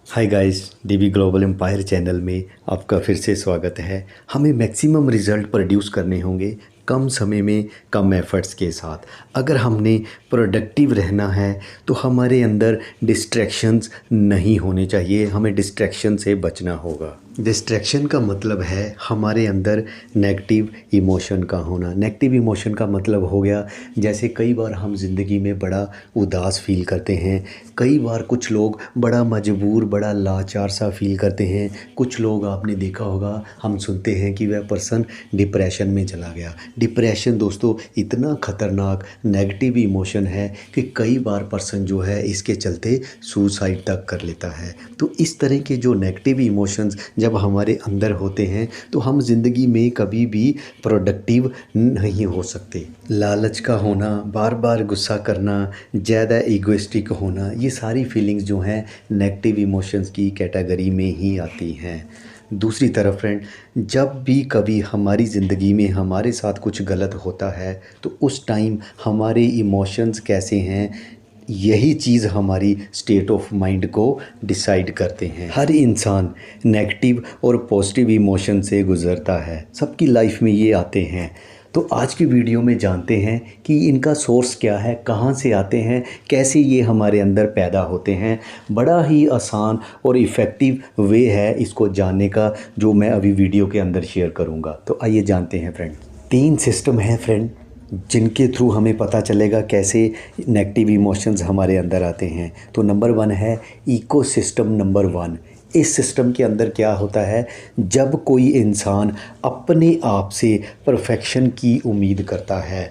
हाय guys, DB global empire channel में आपका फिर से स्वागत है। हमें मैक्सिमम रिज़ल्ट प्रोड्यूस करने होंगे कम समय में कम एफ़र्ट्स के साथ। अगर हमने प्रोडक्टिव रहना है तो हमारे अंदर डिस्ट्रैक्शंस नहीं होने चाहिए, हमें डिस्ट्रैक्शन से बचना होगा। डिस्ट्रैक्शन का मतलब है हमारे अंदर नेगेटिव इमोशन का होना। नेगेटिव इमोशन का मतलब हो गया, जैसे कई बार हम ज़िंदगी में बड़ा उदास फील करते हैं, कई बार कुछ लोग बड़ा मजबूर, बड़ा लाचार सा फील करते हैं। कुछ लोग आपने देखा होगा, हम सुनते हैं कि वह पर्सन डिप्रेशन में चला गया। डिप्रेशन दोस्तों इतना ख़तरनाक नेगेटिव इमोशन है कि कई बार पर्सन जो है इसके चलते सुसाइड तक कर लेता है। तो इस तरह के जो नेगेटिव इमोशंस जब हमारे अंदर होते हैं तो हम ज़िंदगी में कभी भी प्रोडक्टिव नहीं हो सकते। लालच का होना, बार बार गुस्सा करना, ज़्यादा ईगोइस्टिक होना, ये सारी फीलिंग्स जो हैं नेगेटिव इमोशंस की कैटेगरी में ही आती हैं। दूसरी तरफ फ्रेंड, जब भी कभी हमारी ज़िंदगी में हमारे साथ कुछ गलत होता है तो उस टाइम हमारे इमोशंस कैसे हैं, यही चीज़ हमारी स्टेट ऑफ माइंड को डिसाइड करते हैं। हर इंसान नेगेटिव और पॉजिटिव इमोशन से गुज़रता है, सबकी लाइफ में ये आते हैं। तो आज की वीडियो में जानते हैं कि इनका सोर्स क्या है, कहाँ से आते हैं, कैसे ये हमारे अंदर पैदा होते हैं। बड़ा ही आसान और इफ़ेक्टिव वे है इसको जानने का, जो मैं अभी वीडियो के अंदर शेयर करूँगा। तो आइए जानते हैं फ्रेंड। 3 सिस्टम हैं फ्रेंड जिनके थ्रू हमें पता चलेगा कैसे नेगेटिव इमोशंस हमारे अंदर आते हैं। तो नंबर 1 है इकोसिस्टम नंबर 1। इस सिस्टम के अंदर क्या होता है, जब कोई इंसान अपने आप से परफेक्शन की उम्मीद करता है,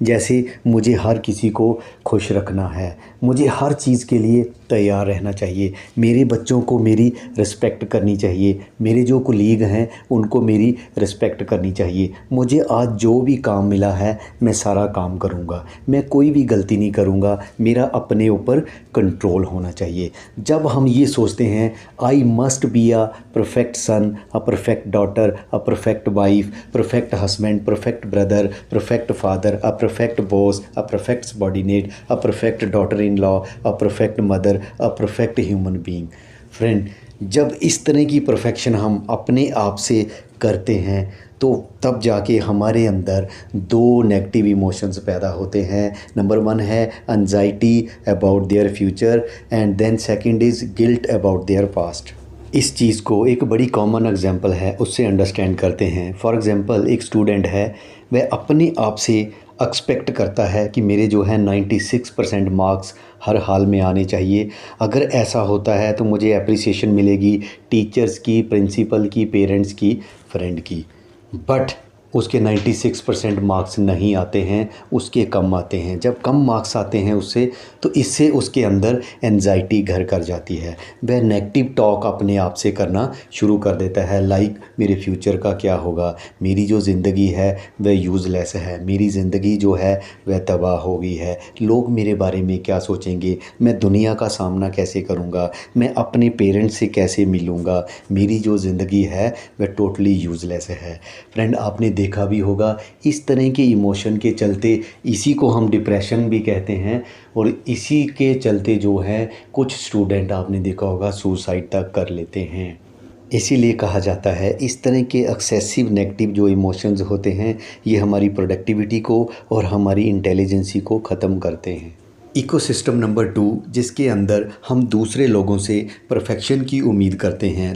जैसे मुझे हर किसी को खुश रखना है, मुझे हर चीज़ के लिए तैयार रहना चाहिए, मेरे बच्चों को मेरी रिस्पेक्ट करनी चाहिए, मेरे जो कुलीग हैं उनको मेरी रिस्पेक्ट करनी चाहिए, मुझे आज जो भी काम मिला है मैं सारा काम करूँगा, मैं कोई भी गलती नहीं करूँगा, मेरा अपने ऊपर कंट्रोल होना चाहिए। जब हम ये सोचते हैं I must be a perfect son, a perfect daughter, a perfect wife, perfect husband, perfect brother, perfect father, a perfect boss, a perfect subordinate, a perfect daughter in law, a perfect mother, a perfect human being. Friend, जब इस तरह की perfection हम अपने आप से करते हैं तो तब जाके हमारे अंदर 2 नेगेटिव इमोशंस पैदा होते हैं। नंबर 1 है anxiety about their future and then second is guilt about their past. इस चीज़ को एक बड़ी कॉमन एग्जांपल है उससे अंडरस्टैंड करते हैं। फॉर एग्जांपल, एक स्टूडेंट है, वह अपने आप से एक्सपेक्ट करता है कि मेरे जो है 96% मार्क्स हर हाल में आने चाहिए। अगर ऐसा होता है तो मुझे एप्रिसिएशन मिलेगी टीचर्स की, प्रिंसिपल की, पेरेंट्स की, फ्रेंड की। बट उसके 96% मार्क्स नहीं आते हैं, उसके कम आते हैं। जब कम मार्क्स आते हैं उससे, तो इससे उसके अंदर एंजाइटी घर कर जाती है। वह नेगेटिव टॉक अपने आप से करना शुरू कर देता है, मेरे फ्यूचर का क्या होगा, मेरी जो ज़िंदगी है वह यूज़लेस है, मेरी ज़िंदगी जो है वह तबाह हो गई है, लोग मेरे बारे में क्या सोचेंगे, मैं दुनिया का सामना कैसे करूँगा, मैं अपने पेरेंट्स से कैसे मिलूँगा, मेरी जो ज़िंदगी है वह टोटली यूज़लेस है। फ्रेंड, आपने देखा भी होगा, इस तरह के इमोशन के चलते इसी को हम डिप्रेशन भी कहते हैं, और इसी के चलते जो है कुछ स्टूडेंट आपने देखा होगा सुसाइड तक कर लेते हैं। इसीलिए कहा जाता है इस तरह के एक्सेसिव नेगेटिव जो इमोशंस होते हैं ये हमारी प्रोडक्टिविटी को और हमारी इंटेलिजेंसी को ख़त्म करते हैं। इकोसिस्टम नंबर 2, जिसके अंदर हम दूसरे लोगों से परफेक्शन की उम्मीद करते हैं।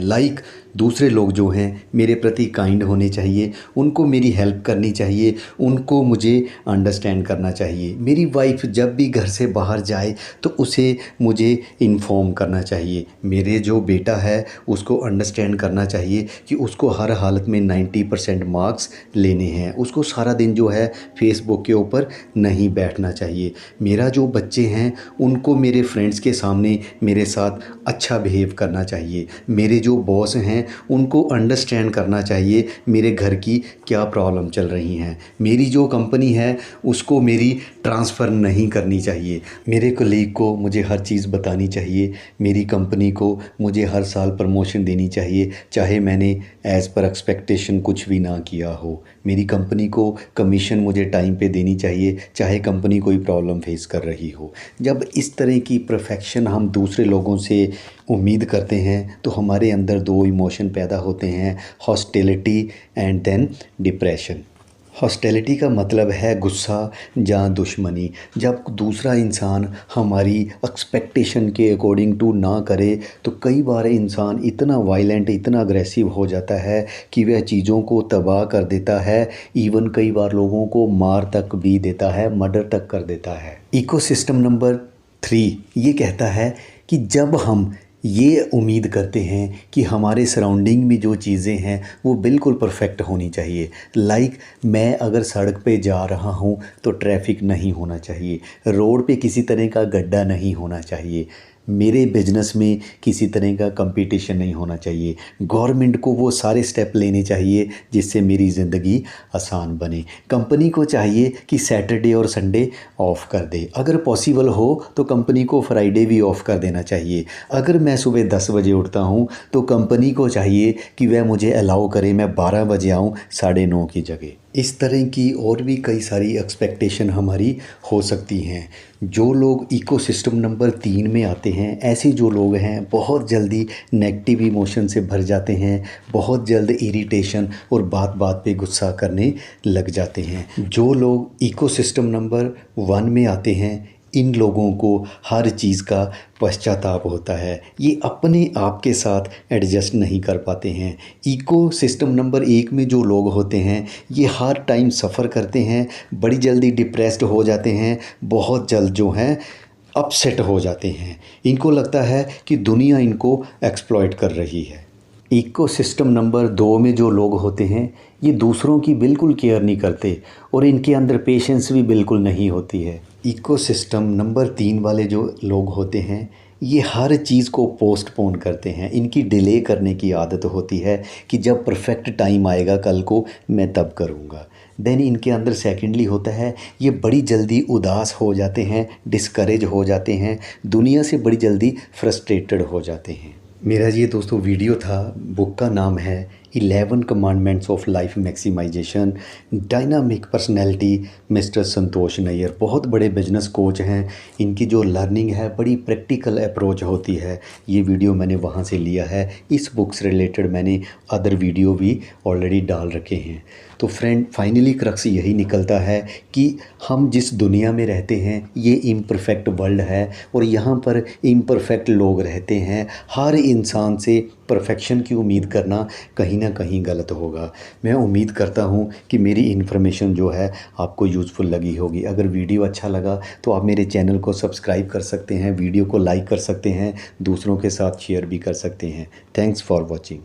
दूसरे लोग जो हैं मेरे प्रति काइंड होने चाहिए, उनको मेरी हेल्प करनी चाहिए, उनको मुझे अंडरस्टैंड करना चाहिए। मेरी वाइफ जब भी घर से बाहर जाए तो उसे मुझे इन्फॉर्म करना चाहिए। मेरे जो बेटा है उसको अंडरस्टैंड करना चाहिए कि उसको हर हालत में 90% मार्क्स लेने हैं। उसको सारा दिन जो है फेसबुक के ऊपर नहीं बैठना चाहिए। मेरा जो बच्चे हैं उनको मेरे फ्रेंड्स के सामने मेरे साथ अच्छा बिहेव करना चाहिए। मेरे जो बॉस हैं उनको अंडरस्टैंड करना चाहिए मेरे घर की क्या प्रॉब्लम चल रही हैं। मेरी जो कंपनी है उसको मेरी ट्रांसफ़र नहीं करनी चाहिए। मेरे कलीग को मुझे हर चीज़ बतानी चाहिए। मेरी कंपनी को मुझे हर साल प्रमोशन देनी चाहिए, चाहे मैंने एज़ पर एक्सपेक्टेशन कुछ भी ना किया हो। मेरी कंपनी को कमीशन मुझे टाइम पे देनी चाहिए, चाहे कंपनी कोई प्रॉब्लम फेस कर रही हो। जब इस तरह की परफेक्शन हम दूसरे लोगों से उम्मीद करते हैं तो हमारे अंदर दो इमोशन पैदा होते हैं, hostility and then depression. Hostility का मतलब है गुस्सा या दुश्मनी। जब दूसरा इंसान हमारी एक्सपेक्टेशन के अकॉर्डिंग टू ना करे तो कई बार इंसान इतना वायलेंट, इतना अग्रेसिव हो जाता है कि वह चीज़ों को तबाह कर देता है, इवन कई बार लोगों को मार तक भी देता है, मर्डर तक कर देता है। इकोसिस्टम नंबर 3 ये कहता है कि जब हम ये उम्मीद करते हैं कि हमारे सराउंडिंग में जो चीज़ें हैं वो बिल्कुल परफेक्ट होनी चाहिए। लाइक मैं अगर सड़क पे जा रहा हूँ तो ट्रैफिक नहीं होना चाहिए, रोड पे किसी तरह का गड्ढा नहीं होना चाहिए, मेरे बिजनेस में किसी तरह का कंपटीशन नहीं होना चाहिए, गवर्नमेंट को वो सारे स्टेप लेने चाहिए जिससे मेरी ज़िंदगी आसान बने, कंपनी को चाहिए कि सैटरडे और संडे ऑफ़ कर दे, अगर पॉसिबल हो तो कंपनी को फ्राइडे भी ऑफ़ कर देना चाहिए। अगर मैं सुबह 10 बजे उठता हूँ तो कंपनी को चाहिए कि वह मुझे अलाउ करे मैं 12 बजे आऊँ 9:30 की जगह। इस तरह की और भी कई सारी एक्सपेक्टेशन हमारी हो सकती हैं। जो लोग इकोसिस्टम नंबर 3 में आते हैं, ऐसे जो लोग हैं बहुत जल्दी नेगेटिव इमोशन से भर जाते हैं, बहुत जल्द इरिटेशन और बात बात पे गुस्सा करने लग जाते हैं। जो लोग इकोसिस्टम नंबर 1 में आते हैं, इन लोगों को हर चीज़ का पश्चाताप होता है, ये अपने आप के साथ एडजस्ट नहीं कर पाते हैं। इको सिस्टम नंबर 1 में जो लोग होते हैं ये हर टाइम सफ़र करते हैं, बड़ी जल्दी डिप्रेस्ड हो जाते हैं, बहुत जल्द जो हैं अपसेट हो जाते हैं, इनको लगता है कि दुनिया इनको एक्सप्लॉइट कर रही है। इकोसिस्टम नंबर 2 में जो लोग होते हैं ये दूसरों की बिल्कुल केयर नहीं करते और इनके अंदर पेशेंस भी बिल्कुल नहीं होती है। इकोसिस्टम नंबर 3 वाले जो लोग होते हैं ये हर चीज़ को पोस्टपोन करते हैं, इनकी डिले करने की आदत होती है कि जब परफेक्ट टाइम आएगा कल को मैं तब करूँगा। देन इनके अंदर सेकेंडली होता है ये बड़ी जल्दी उदास हो जाते हैं, डिस्करेज हो जाते हैं, दुनिया से बड़ी जल्दी फ्रस्ट्रेटेड हो जाते हैं। मेरा ये दोस्तों वीडियो था, बुक का नाम है 11 commandments of life maximisation, dynamic personality mister Santosh Nayyar. बहुत बड़े बिजनेस कोच हैं, इनकी जो लर्निंग है बड़ी प्रैक्टिकल अप्रोच होती है। ये वीडियो मैंने वहाँ से लिया है, इस बुक से रिलेटेड मैंने अदर वीडियो भी ऑलरेडी डाल रखे हैं। तो फ्रेंड फाइनली क्रक्स यही निकलता है कि हम जिस दुनिया में रहते हैं ये इम्परफेक्ट वर्ल्ड है और यहाँ पर इम्परफेक्ट लोग रहते हैं। हर इंसान से परफेक्शन की उम्मीद करना कहीं ना कहीं गलत होगा। मैं उम्मीद करता हूँ कि मेरी इन्फॉर्मेशन जो है आपको यूज़फुल लगी होगी। अगर वीडियो अच्छा लगा तो आप मेरे चैनल को सब्सक्राइब कर सकते हैं, वीडियो को लाइक कर सकते हैं, दूसरों के साथ शेयर भी कर सकते हैं। Thanks for watching.